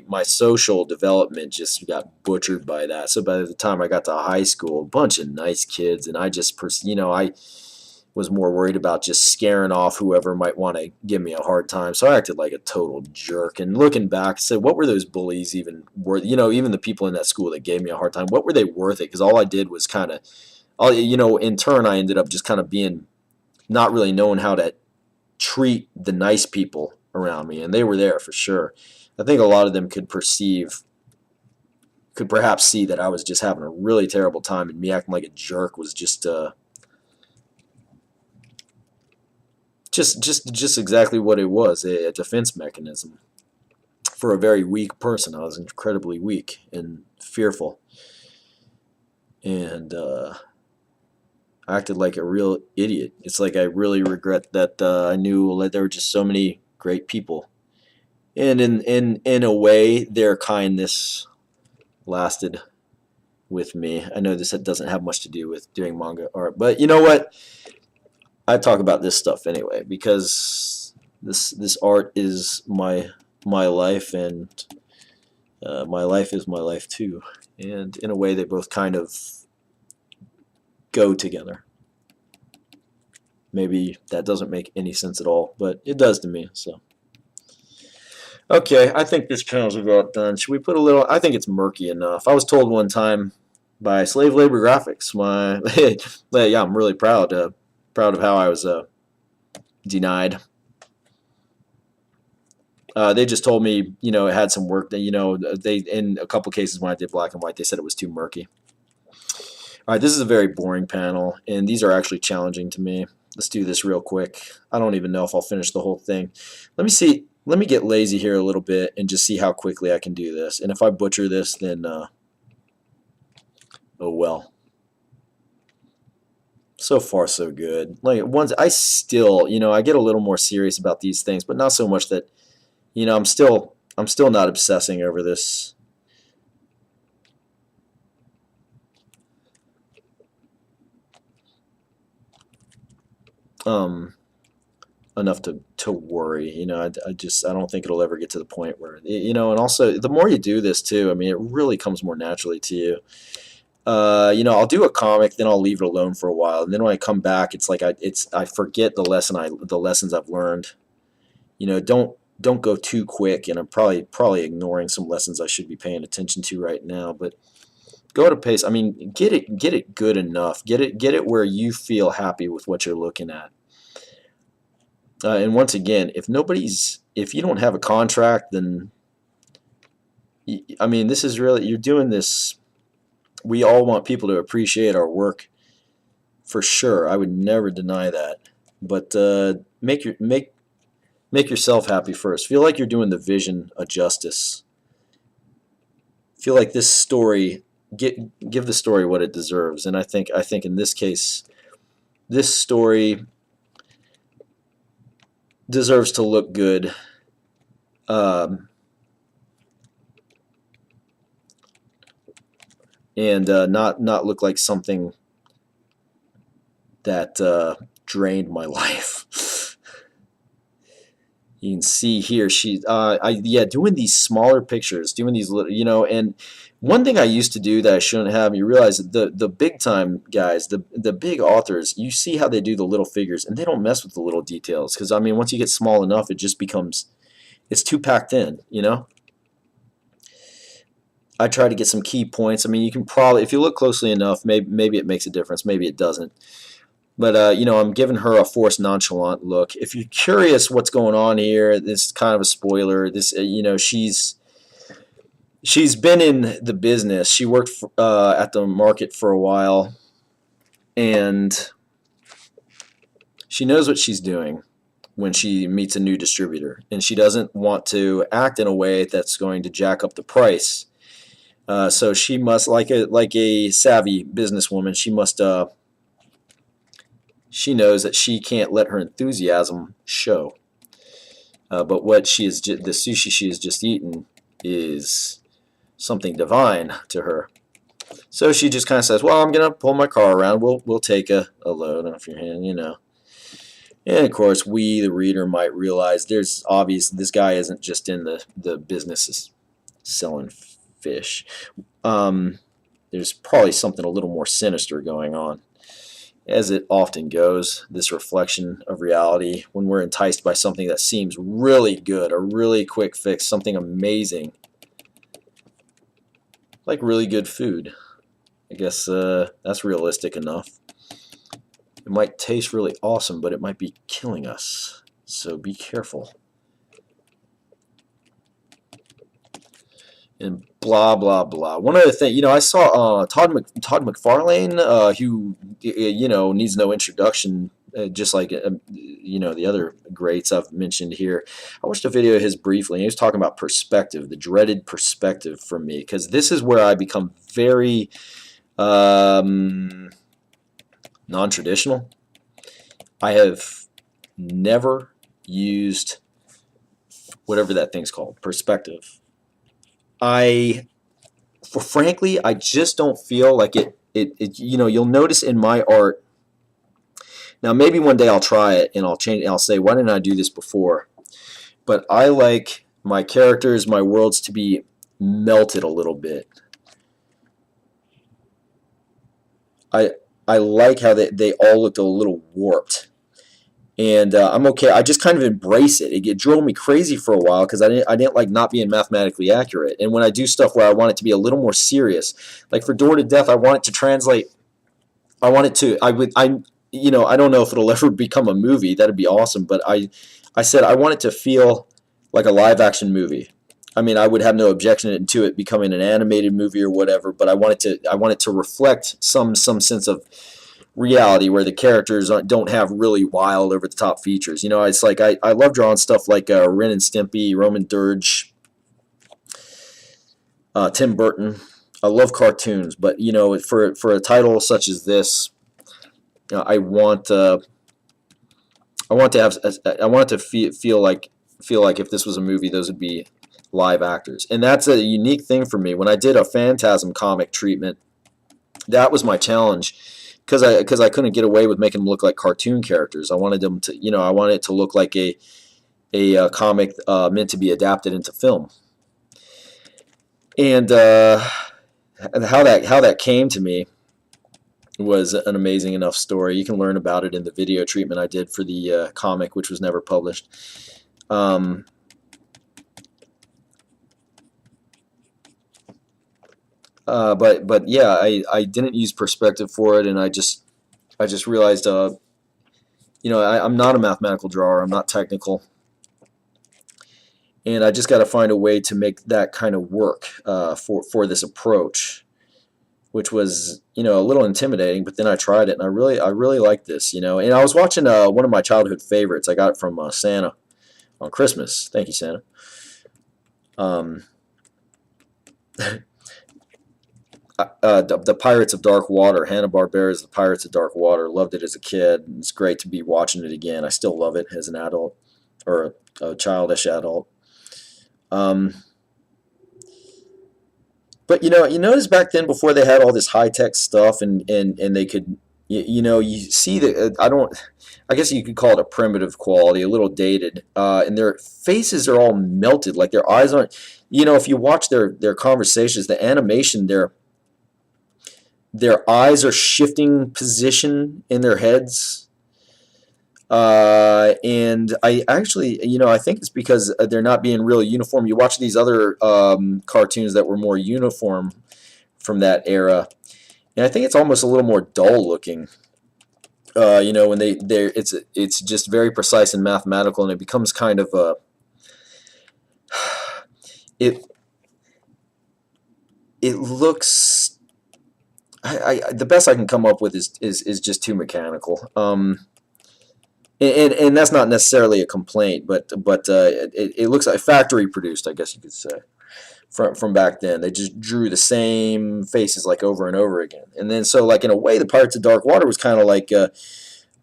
my social development just got butchered by that. So by the time I got to high school, a bunch of nice kids, and I just, I was more worried about just scaring off whoever might want to give me a hard time. So I acted like a total jerk. And looking back, I said, what were those bullies even worth? Even the people in that school that gave me a hard time, what were they worth it? Because all I did was kind of, in turn, I ended up just kind of being not really knowing how to treat the nice people around me. And they were there for sure. I think a lot of them could perceive could perhaps see that I was just having a really terrible time, and me acting like a jerk was just exactly what it was, a defense mechanism for a very weak person. I was incredibly weak and fearful, and I acted like a real idiot. It's like I really regret that I knew that there were just so many great people, and in a way, their kindness lasted with me. I know this doesn't have much to do with doing manga art, but you know what? I talk about this stuff anyway because this art is my life, and my life is my life too. And in a way, they both kind of go together. Maybe that doesn't make any sense at all, but it does to me. So, okay, I think this channel's about done. Should we put a little? I think it's murky enough. I was told one time by Slave Labor Graphics, yeah, I'm really proud of how I was denied. They just told me, it had some work that, they, in a couple cases when I did black and white, they said it was too murky. All right, this is a very boring panel, and these are actually challenging to me. Let's do this real quick. I don't even know if I'll finish the whole thing. Let me see. Let me get lazy here a little bit and just see how quickly I can do this. And if I butcher this, then oh well. So far, so good. Like once I still, I get a little more serious about these things, but not so much that, I'm still not obsessing over this. Enough to worry. I don't think it'll ever get to the point where, and also the more you do this too, I mean, it really comes more naturally to you. I'll do a comic, then I'll leave it alone for a while, and then when I come back, it's like I forget the lessons I've learned. Don't go too quick, and I'm probably ignoring some lessons I should be paying attention to right now. But go at a pace. I mean, get it good enough. Get it where you feel happy with what you're looking at. And once again, if you don't have a contract, then I mean, this is really, you're doing this. We all want people to appreciate our work, for sure. I would never deny that. But make yourself happy first. Feel like you're doing the vision a justice. Feel like this story, give the story what it deserves. And I think in this case, this story deserves to look good. And not look like something that drained my life. You can see here, doing these smaller pictures, doing these little, and one thing I used to do that I shouldn't have, you realize that the big time guys, the big authors, you see how they do the little figures, and they don't mess with the little details, because I mean, once you get small enough, it just becomes, it's too packed in, I try to get some key points. I mean, you can probably, if you look closely enough, maybe it makes a difference, maybe it doesn't. But, I'm giving her a forced nonchalant look. If you're curious what's going on here, this is kind of a spoiler. This, she's been in the business. She worked at the market for a while, and she knows what she's doing when she meets a new distributor, and she doesn't want to act in a way that's going to jack up the price. So she must, like a savvy businesswoman, she knows that she can't let her enthusiasm show. But what the sushi she has just eaten is something divine to her. So she just kind of says, "Well, I'm gonna pull my car around. We'll take a load off your hand, And of course, we, the reader, might realize this guy isn't just in the business of selling fish. There's probably something a little more sinister going on. As it often goes, this reflection of reality, when we're enticed by something that seems really good, a really quick fix, something amazing, like really good food. I guess that's realistic enough. It might taste really awesome, but it might be killing us. So be careful. and blah blah blah. One other thing, I saw Todd McFarlane, who needs no introduction, just like the other greats I've mentioned here. I watched a video of his briefly, and he was talking about perspective, the dreaded perspective for me, because this is where I become very non-traditional. I have never used whatever that thing's called, perspective. Frankly, I just don't feel like it. You'll notice in my art. Now, maybe one day I'll try it and I'll change. I'll say, why didn't I do this before? But I like my characters, my worlds to be melted a little bit. I I like how they all looked a little warped. And I'm okay. I just kind of embrace it. It drove me crazy for a while because I didn't like not being mathematically accurate. And when I do stuff where I want it to be a little more serious, like for Door to Death, I want it to translate. I want it to. I don't know if it'll ever become a movie. That'd be awesome. But I said I want it to feel like a live action movie. I mean, I would have no objection to it becoming an animated movie or whatever. But I want it to reflect some sense of reality where the characters don't have really wild over the top features. It's like I love drawing stuff like Ren and Stimpy, Roman Dirge, Tim Burton. I love cartoons, but for a title such as this, I want it to feel like if this was a movie, those would be live actors, and that's a unique thing for me. When I did a Phantasm comic treatment, that was my challenge because I couldn't get away with making them look like cartoon characters. I wanted them to I wanted it to look like a comic meant to be adapted into film, and how that came to me was an amazing enough story. You can learn about it in the video treatment I did for the comic, which was never published. But yeah, I didn't use perspective for it, and I just realized I'm not a mathematical drawer. I'm not technical, and I just got to find a way to make that kind of work for this approach, which was a little intimidating. But then I tried it, and I really like this. And I was watching one of my childhood favorites. I got it from Santa on Christmas. Thank you, Santa. Um, the Pirates of Dark Water, Hanna-Barbera's The Pirates of Dark Water. Loved it as a kid. It's great to be watching it again. I still love it as an adult or a childish adult. But you notice back then before they had all this high tech stuff and they could you see that I guess you could call it a primitive quality, a little dated, and their faces are all melted, like their eyes aren't. If you watch their conversations, the animation, their eyes are shifting position in their heads. And I actually, I think it's because they're not being real uniform. You watch these other cartoons that were more uniform from that era, and I think it's almost a little more dull looking. When it's just very precise and mathematical, and it becomes kind of it it looks. The best I can come up with is just too mechanical. And that's not necessarily a complaint, but it looks like factory produced, I guess you could say, from back then. They just drew the same faces like over and over again, and then so like in a way, the Pirates of Dark Water was kind of like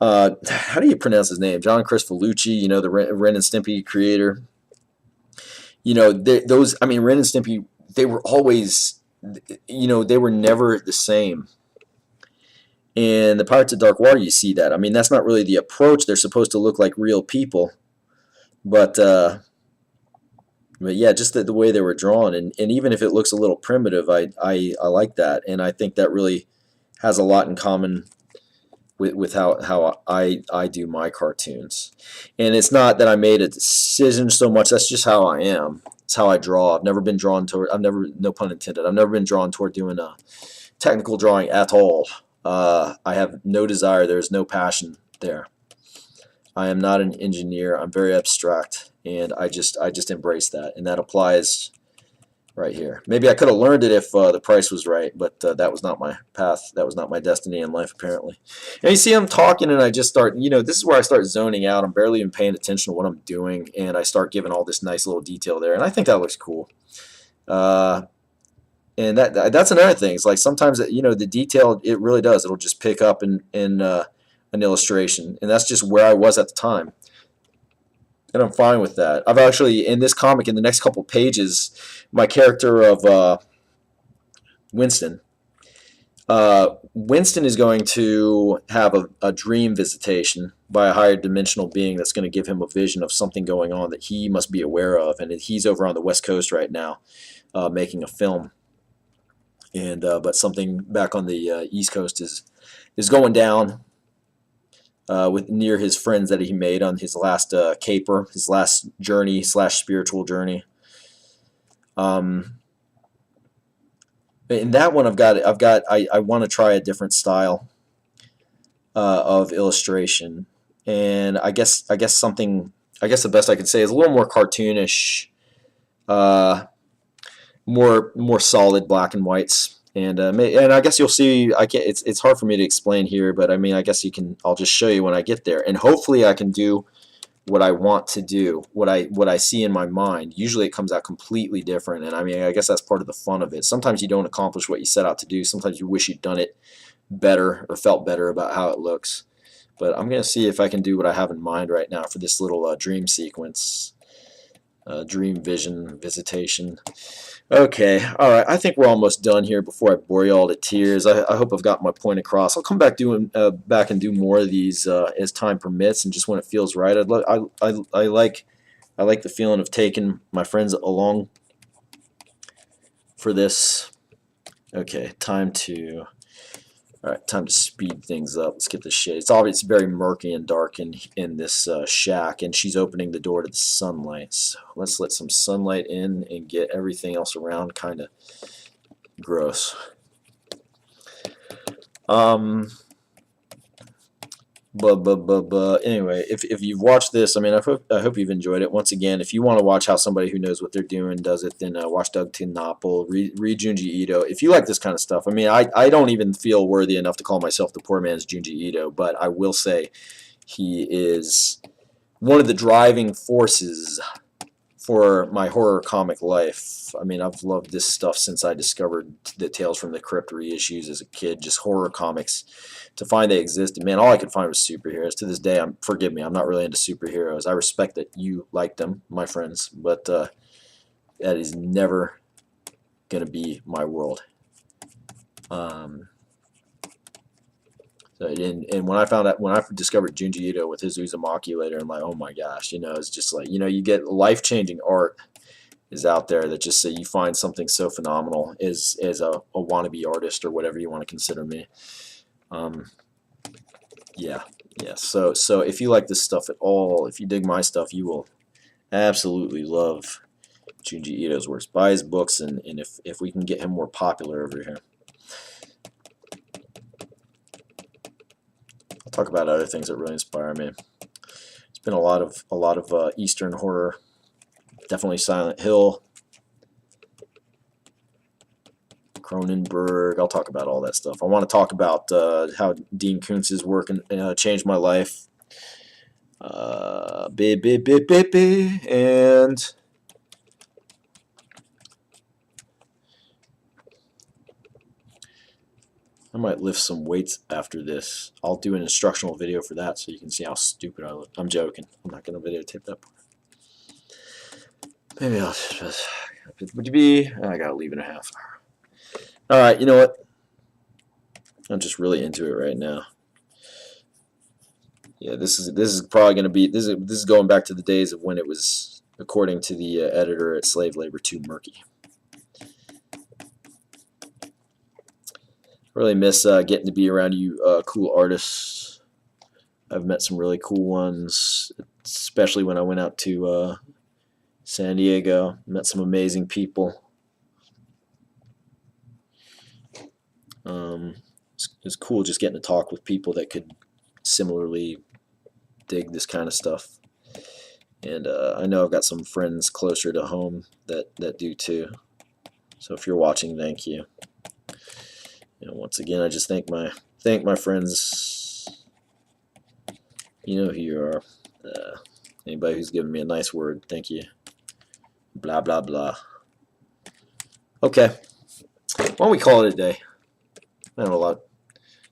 how do you pronounce his name? John Chris Felucci, the Ren and Stimpy creator. Those I mean Ren and Stimpy, they were always they were never the same. In the Pirates of Dark Water, you see that. I mean, that's not really the approach. They're supposed to look like real people, but yeah, just the way they were drawn, and even if it looks a little primitive, I like that, and I think that really has a lot in common with how I do my cartoons. And it's not that I made a decision so much. That's just how I am. It's how I draw. I've never been drawn toward. No pun intended. I've never been drawn toward doing a technical drawing at all. I have no desire. There's no passion there. I am not an engineer. I'm very abstract, and I just embrace that, and that applies right here. Maybe I could have learned it if the price was right, but that was not my path. That was not my destiny in life, apparently. And you see I'm talking, and I just start, this is where I start zoning out. I'm barely even paying attention to what I'm doing, and I start giving all this nice little detail there, and I think that looks cool. And that's another thing. It's like sometimes, the detail, it really does. It'll just pick up in an illustration, and that's just where I was at the time. And I'm fine with that. I've actually, in this comic, in the next couple pages, my character of Winston, Winston is going to have a dream visitation by a higher dimensional being that's going to give him a vision of something going on that he must be aware of. And he's over on the West Coast right now making a film. And but something back on the East Coast is going down with near his friends that he made on his last caper, his last journey / spiritual journey. In that one, I want to try a different style of illustration, and I guess the best I could say is a little more cartoonish, more solid black and whites. And I guess you'll see. It's hard for me to explain here, but I mean, I guess I'll just show you when I get there, and hopefully I can do what I want to do, what I see in my mind. Usually it comes out completely different, and I mean, I guess that's part of the fun of it. Sometimes you don't accomplish what you set out to do. Sometimes you wish you'd done it better or felt better about how it looks. But I'm gonna see if I can do what I have in mind right now for this little dream sequence, dream vision visitation. Okay, all right. I think we're almost done here before I bore you all to tears. I hope I've got my point across. I'll come back back and do more of these as time permits and just when it feels right. I like the feeling of taking my friends along for this. Okay, time to speed things up. Let's get this shade. It's obviously very murky and dark in this shack, and she's opening the door to the sunlight. So let's let some sunlight in and get everything else around kind of gross. Anyway, if you've watched this, I mean, I hope you've enjoyed it. Once again, if you want to watch how somebody who knows what they're doing does it, then watch Doug Tinapel, read Junji Ito. If you like this kind of stuff, I mean, I don't even feel worthy enough to call myself the poor man's Junji Ito, but I will say he is one of the driving forces for my horror comic life. I mean, I've loved this stuff since I discovered the Tales from the Crypt reissues as a kid, just horror comics. To find they existed, man, all I could find was superheroes. To this day, forgive me, I'm not really into superheroes. I respect that you like them, my friends, but that is never going to be my world. And when I discovered Junji Ito with his Uzumaki later, I'm like, oh my gosh, it's just like, you get life-changing art is out there that just say you find something so phenomenal as a wannabe artist or whatever you want to consider me. Yeah. So if you like this stuff at all, if you dig my stuff, you will absolutely love Junji Ito's works. Buy his books, and if we can get him more popular over here. I'll talk about other things that really inspire me. It's been a lot of Eastern horror. Definitely Silent Hill, Cronenberg. I'll talk about all that stuff. I want to talk about how Dean Koontz's work changed my life. And I might lift some weights after this. I'll do an instructional video for that so you can see how stupid I look. I'm joking. I'm not going to videotape that part. Maybe I'll just... Would you be... I got to leave in a half hour. Alright, you know what? I'm just really into it right now. Yeah, this is probably going to be... This is going back to the days of when it was, according to the editor at Slave Labor, too murky. Really miss getting to be around you cool artists. I've met some really cool ones, especially when I went out to San Diego. Met some amazing people. It's cool just getting to talk with people that could similarly dig this kind of stuff. And I know I've got some friends closer to home that do too. So if you're watching, thank you. And once again, I just thank my friends. You know who you are. Anybody who's given me a nice word, thank you. Blah blah blah. Okay, why don't we call it a day? I don't know a lot.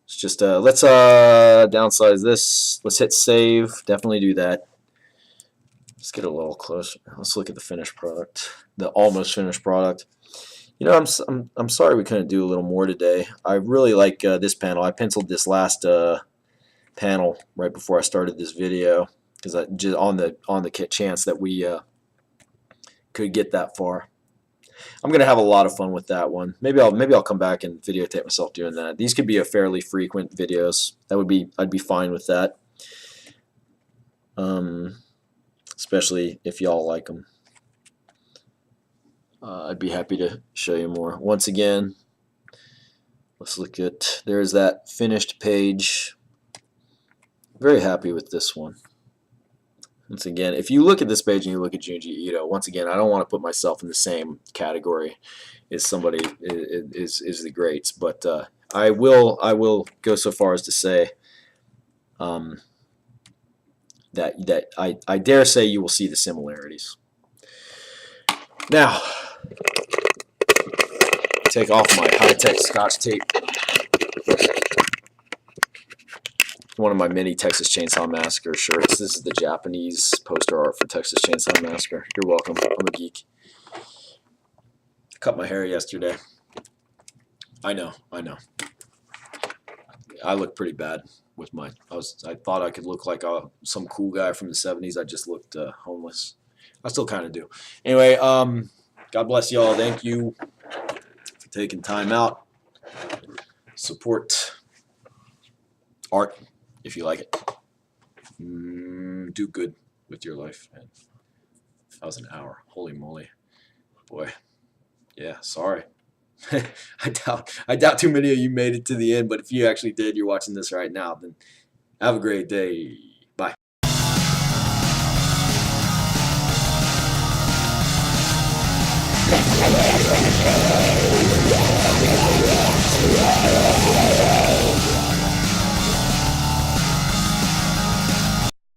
It's just let's downsize this. Let's hit save. Definitely do that. Let's get a little closer. Let's look at the finished product, the almost finished product. You know, I'm sorry we couldn't do a little more today. I really like this panel. I penciled this last panel right before I started this video because I just on the chance that we could get that far. I'm gonna have a lot of fun with that one. Maybe I'll come back and videotape myself doing that. These could be a fairly frequent videos. I'd be fine with that. Especially if y'all like them. I'd be happy to show you more. Once again, let's look at, there's that finished page. Very happy with this one. Once again, if you look at this page and you look at Junji Ito, once again, I don't want to put myself in the same category as somebody is the greats, but I will go so far as to say that I dare say you will see the similarities. Now, take off my high-tech Scotch tape. One of my mini Texas Chainsaw Massacre shirts. This is the Japanese poster art for Texas Chainsaw Massacre. You're welcome. I'm a geek. Cut my hair yesterday. I know. I look pretty bad with my. I thought I could look like some cool guy from the '70s. I just looked homeless. I still kind of do. Anyway, God bless y'all. Thank you for taking time out. Support art if you like it. Do good with your life. Man. That was an hour. Holy moly. Boy. Yeah, sorry. I doubt too many of you made it to the end, but if you actually did, you're watching this right now, then have a great day. Bye.